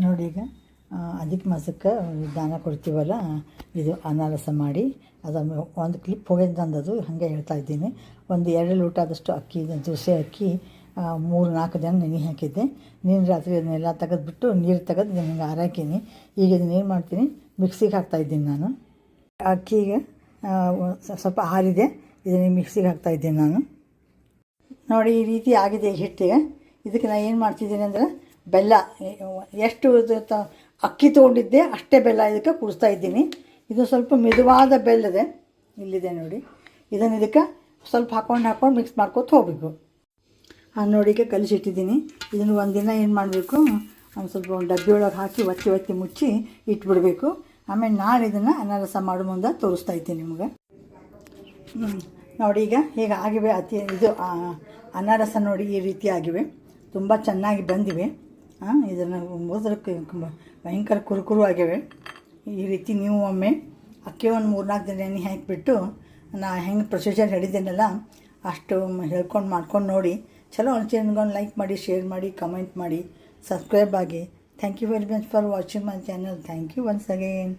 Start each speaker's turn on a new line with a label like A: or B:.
A: ನೋಡಿ ಈಗ ಅಧಿಕ ಮಾಸಕ್ಕೆ ದಾನ ಕೊಡ್ತೀವಲ್ಲ, ಇದು ಅನಾರಸ ಮಾಡಿ ಅದನ್ನು ಒಂದು ಕ್ಲಿಪ್ ಹೋಗಿದ್ದು ನಂದದು ಹಾಗೆ ಹೇಳ್ತಾ ಇದ್ದೀನಿ. ಒಂದು 2 ಲೋಟದಷ್ಟು ಅಕ್ಕಿ, ದೋಸೆ ಅಕ್ಕಿ 3-4 ದಿನ ನೆನೆ ಹಾಕಿದ್ದೆ. ನೀನು ರಾತ್ರಿ ಅದನ್ನೆಲ್ಲ ತೆಗೆದುಬಿಟ್ಟು ನೀರು ತೆಗೆದು ಹಿಂಗೆ ಹಾರಾಕೀನಿ. ಈಗ ಇದನ್ನೇನು ಮಾಡ್ತೀನಿ, ಮಿಕ್ಸಿಗೆ ಹಾಕ್ತಾಯಿದ್ದೀನಿ ನಾನು. ಅಕ್ಕಿಗೆ ಸ್ವಲ್ಪ ಆರಿದೆ, ಇದನ್ನು ಮಿಕ್ಸಿಗೆ ಹಾಕ್ತಾಯಿದ್ದೀನಿ ನಾನು. ನೋಡಿ ಈ ರೀತಿ ಆಗಿದೆ ಹಿಟ್ಟಿಗೆ. ಇದಕ್ಕೆ ನಾನು ಏನು ಮಾಡ್ತಿದ್ದೀನಿ ಅಂದರೆ, ಬೆಲ್ಲ ಎಷ್ಟು ಅಕ್ಕಿ ತೊಗೊಂಡಿದ್ದೆ ಅಷ್ಟೇ ಬೆಲ್ಲ ಇದಕ್ಕೆ ಕೂಡಿಸ್ತಾ ಇದ್ದೀನಿ. ಇದು ಸ್ವಲ್ಪ ಮೆದುವಾದ ಬೆಲ್ಲದೆ ಇಲ್ಲಿದೆ ನೋಡಿ. ಇದನ್ನು ಇದಕ್ಕೆ ಸ್ವಲ್ಪ ಹಾಕ್ಕೊಂಡು ಮಿಕ್ಸ್ ಮಾಡ್ಕೊತ ಹೋಗಬೇಕು. ನೋಡಿ ಈಗ ಕಲಿಸಿಟ್ಟಿದ್ದೀನಿ. ಇದನ್ನು ಒಂದಿನ ಏನು ಮಾಡಬೇಕು, ಒಂದು ಸ್ವಲ್ಪ ಒಂದು ಡಬ್ಬಿ ಒಳಗೆ ಹಾಕಿ ಒತ್ತಿ ಮುಚ್ಚಿ ಇಟ್ಬಿಡಬೇಕು. ಆಮೇಲೆ ನಾಳೆ ಇದನ್ನು ಅನಾರಸ ಮಾಡೋ ಮುಂದೆ ತೋರಿಸ್ತಾ ಇದ್ದೀನಿ ನಿಮಗೆ. ನೋಡಿ ಈಗ ಹೀಗೆ ಆಗಿವೆ. ಇದು ಅನಾರಸ ನೋಡಿ ಈ ರೀತಿ ಆಗಿವೆ, ತುಂಬ ಚೆನ್ನಾಗಿ ಬಂದಿವೆ. ಇದನ್ನು ಓದೋದಕ್ಕೆ ಭಯಂಕರ ಕುರುಕುರು ಆಗಿವೆ. ಈ ರೀತಿ ನೀವು ಒಮ್ಮೆ ಅಕ್ಕಿ ಒಂದು 3-4 ದಿನ ನೆನೆ ಹಾಕಿಬಿಟ್ಟು ನಾ ಹೆಂಗೆ ಪ್ರೊಸೀಜರ್ ಹೇಳಿದ್ದೇನಲ್ಲ ಅಷ್ಟು ಮಾಡ್ಕೊಂಡು ನೋಡಿ. ಚಲೋ ಅನಿಸಿದ್ರೆ ಲೈಕ್ ಮಾಡಿ, ಶೇರ್ ಮಾಡಿ, ಕಮೆಂಟ್ ಮಾಡಿ, ಸಬ್ಸ್ಕ್ರೈಬ್ ಆಗಿ. Thank you very much for watching my channel. Thank you once again.